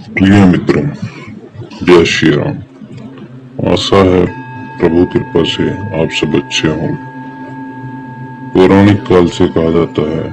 प्रिय मित्रों, जय श्री राम। आशा है प्रभु कृपा से आप सब अच्छे हों। पौराणिक काल से कहा जाता है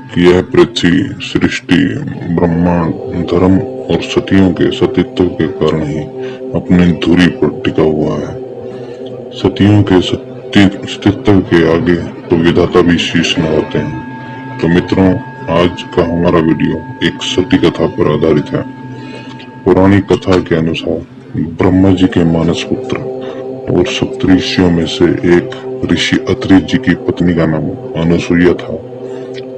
कि यह पृथ्वी सृष्टि, ब्रह्मांड, धर्म और सतियों के सतीत्व के कारण ही अपनी धुरी पर टिका हुआ है। सतियों के अस्तित्व के आगे तो विधाता भी शीश नवाते हैं। तो मित्रों, आज का हमारा वीडियो एक सती कथा पर आधारित है। पौराणिक कथा के अनुसार ब्रह्मा जी के मानस पुत्र और सप्तऋषियों में से एक ऋषि अत्रि जी की पत्नी का नाम अनुसुईया था।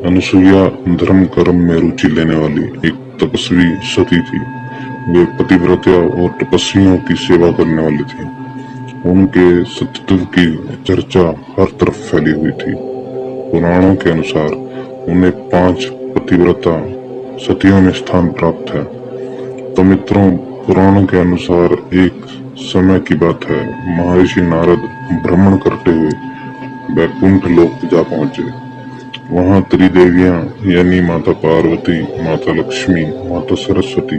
अनुसुईया धर्म कर्म में रुचि लेने वाली एक तपस्वी सती थी। वे पतिव्रता और तपस्वियों की सेवा करने वाली थी। उनके सतीत्व की चर्चा हर तरफ फैली हुई थी। पुराणों के अनुसार उन्हें 5 पतिव्रता सतियों में स्थान प्राप्त है। तो मित्रों, पुराणों के अनुसार एक समय की बात है, महर्षि नारद भ्रमण करते हुए वैकुंठ लोक जा पहुंचे। वहां त्रिदेवियां यानी माता पार्वती, माता लक्ष्मी, माता सरस्वती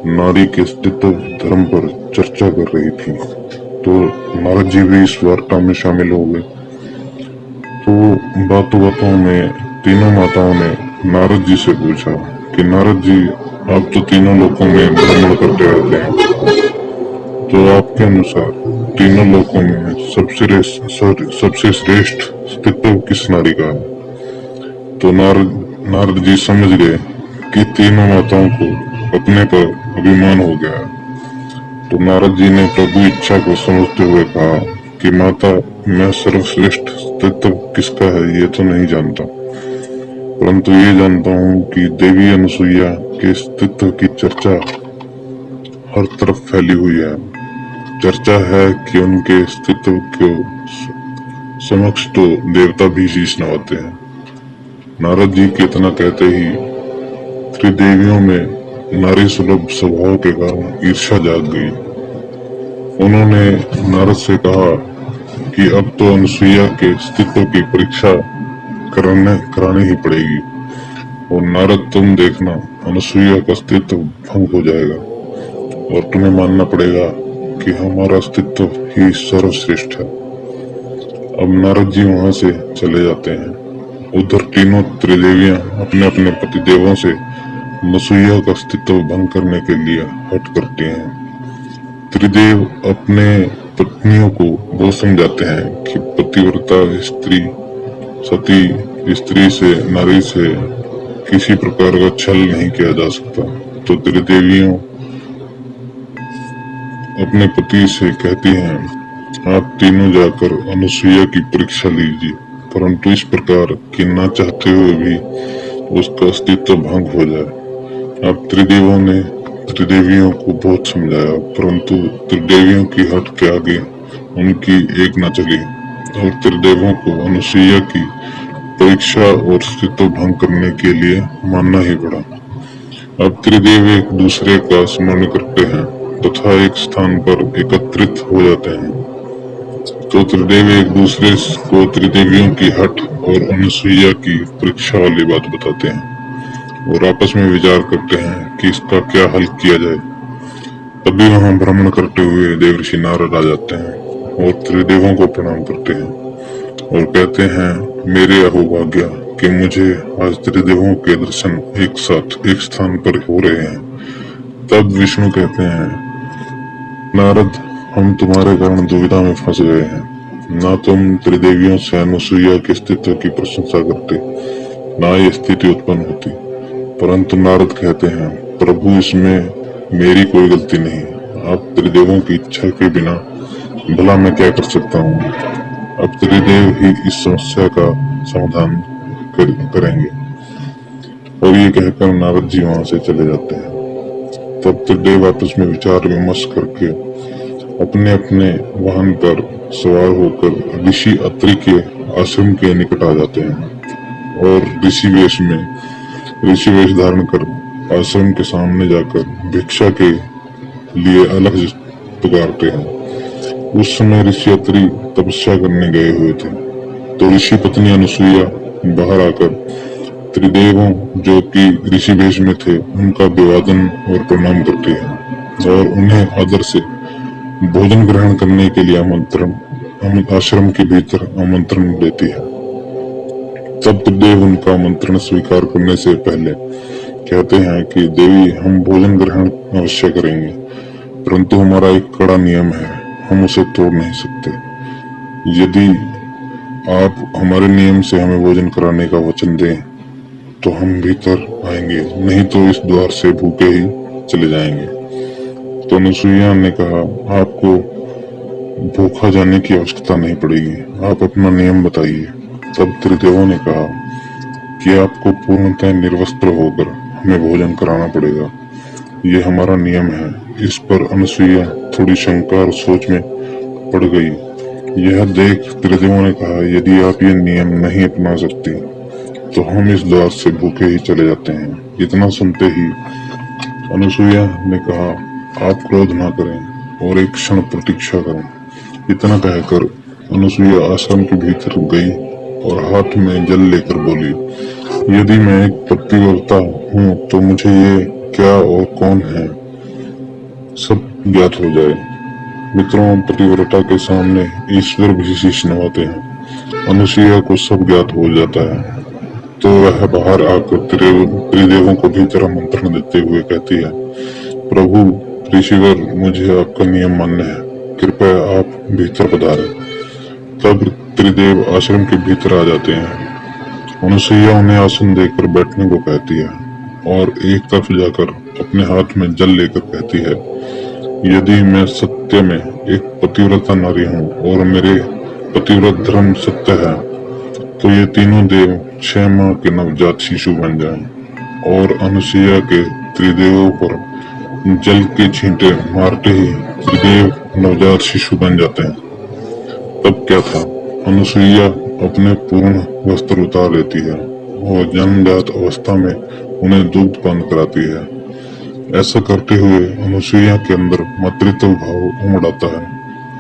नारी के अस्तित्व धर्म पर चर्चा कर रही थी। तो नारद जी भी इस वार्ता में शामिल हो गए। तो बातों बातों में तीनों माताओं ने नारद जी से पूछा कि नारद जी, आप तो तीनों लोकों में भ्रमण करते रहते हैं, तो आपके अनुसार तीनों लोकों में सबसे श्रेष्ठ अस्तित्व किस नारी का है? तो नारद जी समझ गए कि तीनों माताओं को अपने पर अभिमान हो गया। तो नारद जी ने प्रभु इच्छा को समझते हुए कहा कि माता, मैं सर्वश्रेष्ठ अस्तित्व किसका है ये तो नहीं जानता, परंतु ये जानता हूँ कि देवी अनुसुईया के अस्तित्व की चर्चा हर तरफ फैली हुई है। चर्चा है कि उनके अस्तित्व को समक्ष तो देवता भी शीश नवाते हैं। नारद जी के इतना कहते ही त्रिदेवियों में नारी सुलभ स्वभाव के कारण ईर्ष्या जाग गई। उन्होंने नारद से कहा कि अब तो अनुसुईया के अस्तित्व की परीक्षा करानी ही पड़ेगी, और नारद, तुम देखना अनुसुईया का अस्तित्व भंग हो जाएगा और तुम्हें मानना पड़ेगा कि हमारा अस्तित्व ही सर्वश्रेष्ठ है। अब नारद जी वहां से चले जाते हैं। उधर तीनों त्रिदेवियां अपने अपने पतिदेवों से अनुसुईया का अस्तित्व भंग करने के लिए हट करती हैं। त्रिदेव अपने पत्नियों को वो समझाते हैं कि पतिव्रता स्त्री से, नारी से किसी प्रकार का छल नहीं किया जा सकता। तो त्रिदेवियों अपने पति से कहती हैं, आप तीनों जाकर अनुसुईया की परीक्षा लीजिए, परंतु इस प्रकार कि न चाहते हुए भी उसका अस्तित्व भंग हो जाए। अब त्रिदेवियों को बहुत समझाया, परंतु त्रिदेवियों की हट के आगे उनकी एक न चली और त्रिदेवों को अनुसुईया की परीक्षा और अस्तित्व भंग करने के लिए मानना ही पड़ा। अब त्रिदेव एक दूसरे का स्मरण करते हैं तथा एक स्थान पर एकत्रित हो जाते हैं। तो त्रिदेव एक दूसरे को त्रिदेवियों की हट और अनुसुईया की परीक्षा वाली बात बताते हैं और आपस में विचार करते हैं कि इसका क्या हल किया जाए। तभी वहां भ्रमण करते हुए देवर्षि नारद आ जाते हैं और त्रिदेवों को प्रणाम करते हैं और कहते हैं, मेरे अहोभाग्य कि मुझे आज त्रिदेवों के दर्शन एक साथ एक स्थान पर हो रहे हैं। तब विष्णु कहते हैं, नारद, हम तुम्हारे कारण दुविधा में फंस गए हैं। ना तुम त्रिदेवियों से अनुसुईया के अस्तित्व की प्रशंसा करते, ना ये स्थिति उत्पन्न होती। परंतु नारद कहते हैं, प्रभु, इसमें मेरी कोई गलती नहीं। आप त्रिदेवों की इच्छा के बिना भला मैं क्या कर सकता हूँ। अब त्रिदेव ही इस समस्या का समाधान करेंगे। और ये कहकर नारद जी वहां से चले जाते हैं। तब त्रिदेव आपस में विचार विमर्श करके अपने अपने वाहन पर सवार होकर ऋषि अत्रि के आश्रम के निकट आ जाते हैं और ऋषि वेश धारण कर आश्रम के सामने जाकर भिक्षा के लिए अलग पुकारते हैं। उस समय ऋषि अत्रि तपस्या करने गए हुए थे। तो ऋषि पत्नी अनुसुईया बाहर आकर त्रिदेवों जो कि ऋषि वेश में थे उनका अभिवादन और प्रणाम करती है और उन्हें आदर से भोजन ग्रहण करने के लिए आश्रम के भीतर आमंत्रण देती है। तब त्रिदेव उनका आमंत्रण स्वीकार करने से पहले कहते हैं कि देवी, हम भोजन ग्रहण अवश्य करेंगे, परंतु हमारा एक कड़ा नियम है, हम उसे तोड़ नहीं सकते। यदि आप हमारे नियम से हमें भोजन कराने का वचन दें तो हम भीतर आएंगे, नहीं तो इस द्वार से भूखे ही चले जाएंगे। तो अनुसुईया ने कहा, आपको भूखा जाने की आवश्यकता नहीं पड़ेगी, आप अपना नियम बताइए। तब त्रिदेवों ने कहा कि आपको पूर्णतः निर्वस्त्र होकर हमें भोजन कराना पड़ेगा, ये हमारा नियम है। इस पर अनुसुईया थोड़ी शंका और सोच में पड़ गई। यह देख त्रिदेवों ने कहा, यदि आप ये नियम नहीं अपना सकती तो हम इस द्वार से भूखे ही चले जाते हैं। इतना सुनते ही अनुसुईया ने कहा, आप क्रोध ना करें और एक क्षण प्रतीक्षा करें। इतना कहकर अनुसुईया आश्रम के भीतर गई और हाथ में जल लेकर बोली, यदि मैं एक पतिव्रता हूँ तो मुझे ये क्या और कौन है सब ज्ञात हो जाए। मित्रों, पतिव्रता के सामने ईश्वर भी शीश नवाते हैं। अनुसुईया को सब ज्ञात हो जाता है तो वह बाहर आकर त्रिदेवों को भीतर आमंत्रण देते हुए कहती है, प्रभु ऋषिवर, मुझे आपका नियम मान्य है, कृपया आप भीतर पधारें। तब त्रिदेव आश्रम के भीतर आ जाते हैं। अनुसुईया उन्हें आसन देकर बैठने को कहती है और एक तरफ जाकर अपने हाथ में जल लेकर कहती है, यदि मैं सत्य में एक पतिव्रता नारी हूँ और मेरे पतिव्रत धर्म सत्य है तो ये तीनों देव 6 माह के नवजात शिशु बन जाएं। और अनुसुईया के त्रिदेवों पर जल के छींटे मारते ही त्रिदेव नवजात शिशु बन जाते हैं। तब क्या था, अनुसुईया अपने पूर्ण वस्त्र उतार लेती है और जन्मजात अवस्था में उन्हें दूध पान कराती है। ऐसा करते हुए अनुसुईया के अंदर मातृत्व भाव उमड़ आता है।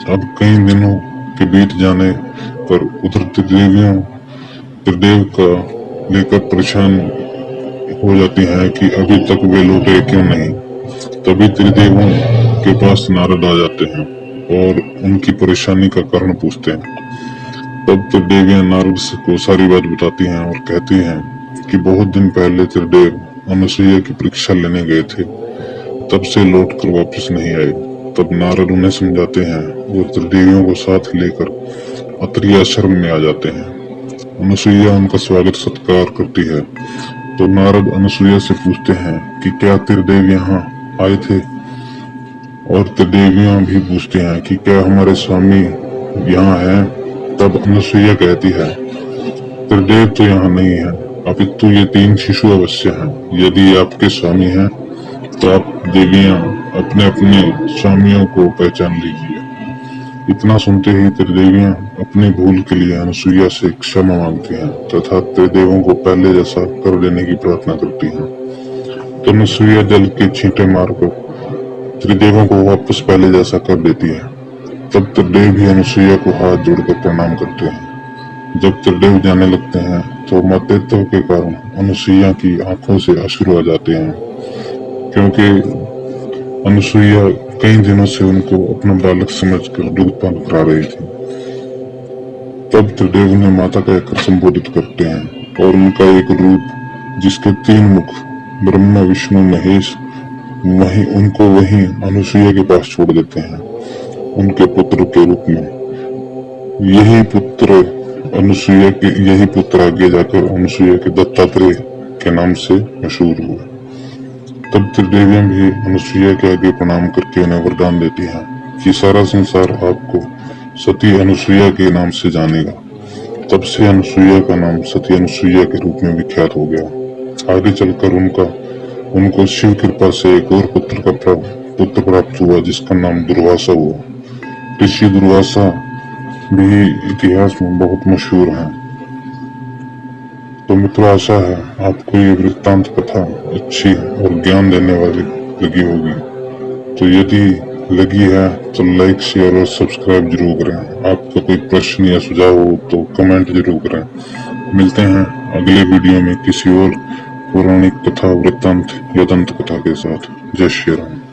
अब कई दिनों के बीत जाने पर उधर त्रिदेव का लेकर परेशान हो जाती हैं कि अभी तक वे लौटे क्यों नहीं। तभी त्रिदेवों के पास नारद आ जाते हैं और उनकी परेशानी का कारण पूछते हैं। तब त्रिदेवियां नारद को सारी बात बताती हैं और कहती हैं कि बहुत दिन पहले त्रिदेव अनुसुईया की परीक्षा लेने गए थे, तब से लौट कर वापस नहीं आए। तब नारद उन्हें समझाते हैं और त्रिदेवियों को साथ लेकर अत्रि आश्रम में आ जाते हैं। अनुसुईया उनका स्वागत सत्कार करती है तो नारद अनुसुईया से पूछते हैं कि क्या त्रिदेव यहाँ आए थे, और त्रिदेवियां भी पूछते हैं कि क्या हमारे स्वामी यहाँ हैं। तब अनुसुईया कहती है, त्रिदेव तो यहाँ नहीं है, अपितु ये 3 शिशु अवश्य हैं। यदि आपके स्वामी हैं तो आप देवियां अपने अपने स्वामियों को पहचान लीजिए। इतना सुनते ही त्रिदेवियां अपनी भूल के लिए अनुसुईया से क्षमा मांगती हैं तथा त्रिदेवों को पहले जैसा कर देने की प्रार्थना करती हैं। तो अनुसुईया जल के छींटे मारकर त्रिदेवों को वापस पहले जैसा कर देती है। तब त्रिदेव भी अनुसुईया को हाथ जोड़कर प्रणाम करते हैं। जब त्रिदेव जाने लगते हैं तो मातृत्व के कारण अनुसुईया की आंखों से अश्रु आ जाते हैं, क्योंकि अनुसुईया कई दिनों से उनको अपना बालक समझकर दूध पान करा रही थी। तब त्रिदेव उन्हें माता कहकर संबोधित करते हैं और उनका एक रूप जिसके 3 मुख ब्रह्मा विष्णु महेश वहीं अनुसुईया के पास छोड़ देते हैं उनके पुत्र के रूप में। यही पुत्र आगे जाकर अनुसुईया के दत्तात्रेय के नाम से मशहूर हुए। तब त्रिदेवियां भी अनुसुईया के आगे प्रणाम करके उन्हें वरदान देती हैं कि सारा संसार आपको सती अनुसुईया के नाम से जानेगा। तब से अनुसुईया का नाम सती अनुसुईया के रूप में विख्यात हो गया। आगे चलकर उनको शिव कृपा से एक और पुत्र प्राप्त हुआ जिसका नाम दुर्वासा हुआ। ऋषि दुर्वासा भी इतिहास में बहुत मशहूर हैं। तो मित्रों, आशा है आपको ये वृत्तांत कथा अच्छी और ज्ञान देने वाली लगी होगी। तो यदि लगी है तो लाइक शेयर और सब्सक्राइब जरूर करें। आपका कोई प्रश्न या सुझाव हो तो कमेंट जरूर करें। मिलते हैं अगले वीडियो में किसी और पौराणिक कथा, वृत्तांत या दंत कथा के साथ। जय श्री राम।